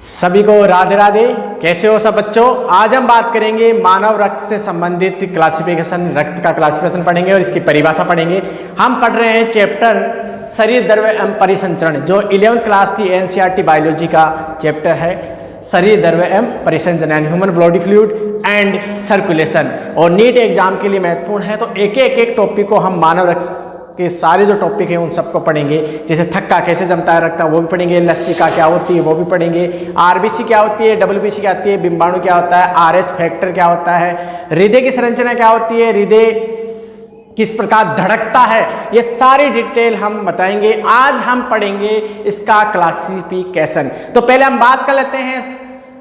सभी को राधे राधे। कैसे हो सब बच्चों। आज हम बात करेंगे मानव रक्त से संबंधित क्लासिफिकेशन, रक्त का क्लासिफिकेशन पढ़ेंगे और इसकी परिभाषा पढ़ेंगे। हम पढ़ रहे हैं चैप्टर शरीर द्रव्य एवं परिसंचरण, जो 11th क्लास की एनसीईआरटी बायोलॉजी का चैप्टर है। शरीर द्रव्य एवं परिसंचरण यानी human body fluid and circulation, और नीट एग्जाम के लिए महत्वपूर्ण है। तो एक टॉपिक को हम मानव रक्त के सारे जो टॉपिक हैं उन सबको पढ़ेंगे। जैसे थक्का कैसे जमता है रक्त, वो भी पढ़ेंगे। लस्सी का क्या होती है वो भी पढ़ेंगे। आरबीसी क्या होती है, डब्ल्यूबीसी क्या होती है, बिंबाणु क्या होता है, आरएच फैक्टर क्या होता है, हृदय की संरचना क्या होती है, हृदय किस प्रकार धड़कता है, ये सारी डिटेल हम बताएंगे। आज हम पढ़ेंगे इसका क्लासिफिकेशन। तो पहले हम बात कर लेते हैं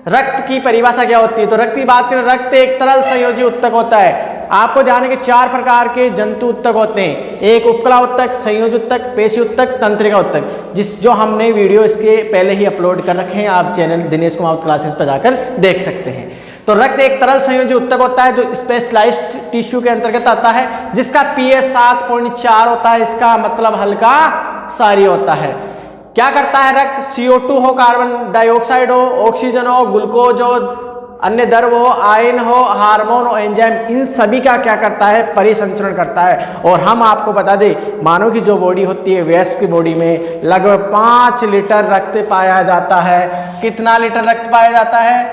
रक्त की परिभाषा क्या होती है। तो रक्त की बात करें, रक्त एक तरल संयोजी उत्तक होता है। आपको ध्यान है कि 4 प्रकार के जंतु उत्तक होते हैं। एक उपकला उत्तक, संयोजी उत्तक, पेशी उत्तक, तंत्रिका उत्तक, जो हमने वीडियो इसके पहले ही अपलोड कर रखे हैं। आप चैनल दिनेश कुमार क्लासेस पर जाकर देख सकते हैं। तो रक्त एक तरल संयोजी उत्तक होता है जो स्पेशलाइज्ड टिश्यू के अंतर्गत आता है, जिसका पीएच 7.4 होता है। इसका मतलब हल्का सारी होता है। क्या करता है रक्त, CO2 हो, कार्बन डाइऑक्साइड हो, ऑक्सीजन हो, ग्लूकोज हो, अन्य द्रव हो, आयन हो, हार्मोन हो, एंजाइम, इन सभी का क्या करता है, परिसंचरण करता है। और हम आपको बता दें, मानव की जो बॉडी होती है, वयस्क की बॉडी में लगभग 5 लीटर रक्त पाया जाता है। कितना लीटर रक्त पाया जाता है,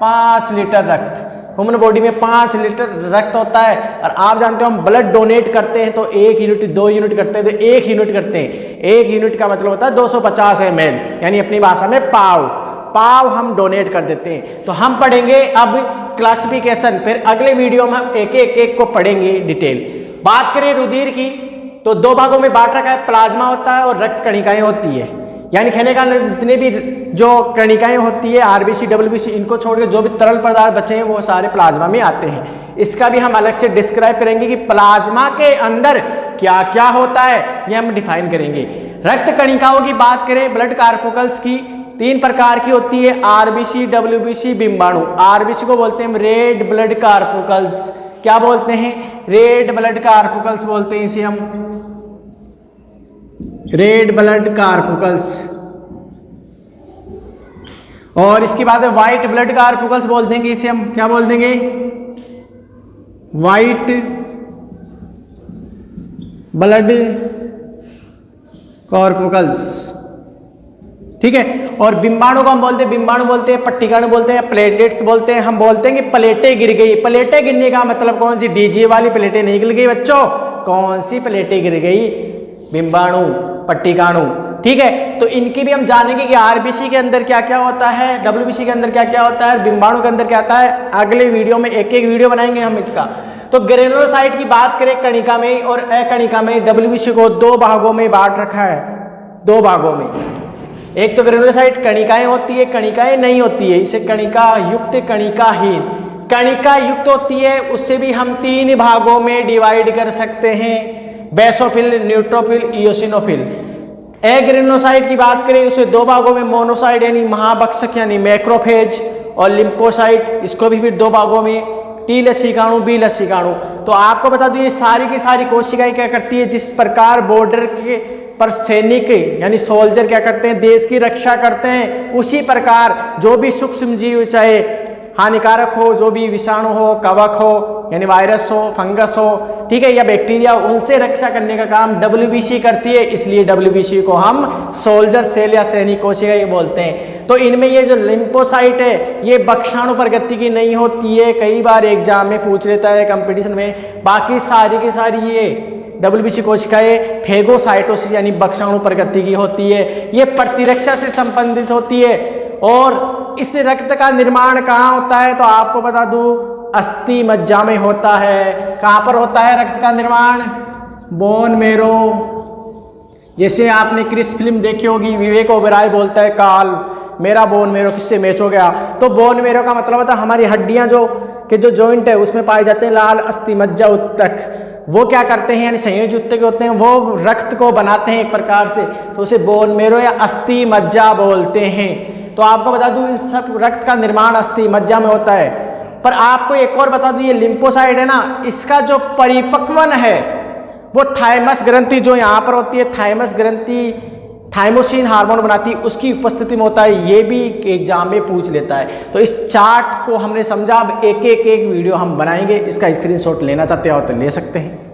5 लीटर रक्त। ह्यूमन बॉडी में 5 लीटर रक्त होता है। और आप जानते हो हम ब्लड डोनेट करते हैं तो 1 यूनिट, 2 यूनिट करते हैं तो 1 यूनिट करते हैं। 1 यूनिट का मतलब होता है 250 ml, यानी अपनी भाषा में पाव हम डोनेट कर देते हैं। तो हम पढ़ेंगे अब क्लासिफिकेशन, फिर अगले वीडियो में हम एक को पढ़ेंगे डिटेल। बात करें रुधिर की, तो 2 भागों में बांट रखा है, प्लाज्मा होता है और रक्त कणिकाएं होती है। यानी कहने का जितने भी जो कणिकाएं होती है, आरबीसी, डब्ल्यूबीसी, इनको छोड़कर जो भी तरल पदार्थ बचे हैं वो सारे प्लाज्मा में आते हैं। इसका भी हम अलग से डिस्क्राइब करेंगे कि प्लाज्मा के अंदर क्या क्या होता है, ये हम डिफाइन करेंगे। रक्त कणिकाओं की बात करें, ब्लड कार्पुकल्स की 3 प्रकार की होती है, आरबीसी, डब्ल्यूबीसी, बिंबाणु। आरबीसी को बोलते हैं रेड ब्लड कार्पुकल्स। क्या बोलते हैं, रेड ब्लड कार्पुकल्स बोलते हैं इसे हम, रेड ब्लड कार्पुकल्स। और इसके बाद व्हाइट ब्लड कार्पुकल्स बोल देंगे इसे हम, क्या बोल देंगे, व्हाइट ब्लड कार्पुकल्स। ठीक है। और बिंबाणु को हम बिंबाणु बोलते हैं, पट्टिकाणु बोलते हैं, प्लेटलेट्स बोलते हैं। हम बोलते हैं कि प्लेटें गिर गई। प्लेटें गिरने का मतलब कौन सी, डीजे वाली प्लेटें नहीं गिर गई बच्चों। कौन सी प्लेटें गिर गई, बिंबाणु, पट्टिकाणु। ठीक है। तो इनकी भी हम जानेंगे कि आरबीसी के अंदर क्या क्या होता है, डब्ल्यूबीसी के अंदर क्या क्या होता है, बिंबाणु के अंदर क्या आता है। अगले वीडियो में एक वीडियो बनाएंगे हम इसका। तो ग्रेनुलोसाइट की बात करें, कणिका में और अकणिका में, डब्ल्यूबीसी को 2 भागों में बांट रखा है, 2 भागों में। एक तो ग्रेनुलोसाइट कणिकाएं होती है, कणिकाएं नहीं होती है, इसे कणिका युक्त, कणिकाहीन। कणिका युक्त होती है, उससे भी हम 3 भागों में डिवाइड कर सकते हैं, बेसोफिल, न्यूट्रोफिल, इयोसिनोफिल। एग्रेनुलोसाइट की बात करें, उसे 2 भागों में, मोनोसाइट यानी महाभक्षक यानी मैक्रोफेज, और लिम्फोसाइट, इसको भी फिर 2 भागों में, टी लसिकाणु, बी लसिकाणु। तो आपको बता दूं ये सारी की सारी कोशिकाएं क्या करती है, जिस प्रकार बॉर्डर के पर सैनिक यानी सोल्जर क्या करते हैं, देश की रक्षा करते हैं, उसी प्रकार जो भी सूक्ष्म जीव, चाहे हानिकारक हो, जो भी विषाणु हो, कवक हो यानी वायरस हो, फंगस हो, ठीक है, या बैक्टीरिया, उनसे रक्षा करने का काम डब्ल्यूबीसी करती है। इसलिए डब्ल्यूबीसी को हम सोल्जर सेल या सैनिक कोशिकाएं बोलते हैं। तो इनमें ये जो लिम्फोसाइट है, ये बक्षाणु प्रगति की नहीं होती है, कई बार एग्जाम में पूछ लेता है कंपटीशन में। बाकी सारी की सारी ये डब्ल्यूबीसी कोशिकाएं फेगोसाइटोसिस यानी बक्षाणु प्रगति की होती है, ये प्रतिरक्षा से संबंधित होती है। और इस रक्त का निर्माण कहाँ होता है, तो आपको बता दूं अस्थि मज्जा में होता है। कहाँ पर होता है रक्त का निर्माण, बोन मेरो। जैसे आपने क्रिस फिल्म देखी होगी, विवेक ओबेरॉय बोलता है काल मेरा बोन मेरो किससे मैच हो गया। तो बोन मेरो का मतलब होता है हमारी हड्डियां जो जॉइंट है उसमें पाए जाते हैं लाल अस्थि मज्जा उत्तक। वो क्या करते हैं, यानी संयोजी उत्तक होते हैं, वो रक्त को बनाते हैं एक प्रकार से, तो उसे बोन मेरो या अस्थि मज्जा बोलते हैं। तो आपको बता दूं इस सब रक्त का निर्माण अस्थि मज्जा में होता है। पर आपको एक और बता दूं, ये लिम्फोसाइट है ना, इसका जो परिपक्वन है वो थाइमस ग्रंथि जो यहाँ पर होती है, थाइमस ग्रंथि थाइमोसिन हार्मोन बनाती है, उसकी उपस्थिति में होता है, ये भी एग्जाम में पूछ लेता है। तो इस चार्ट को हमने समझा, अब एक एक वीडियो हम बनाएंगे, इसका स्क्रीनशॉट लेना चाहते हो तो ले सकते हैं।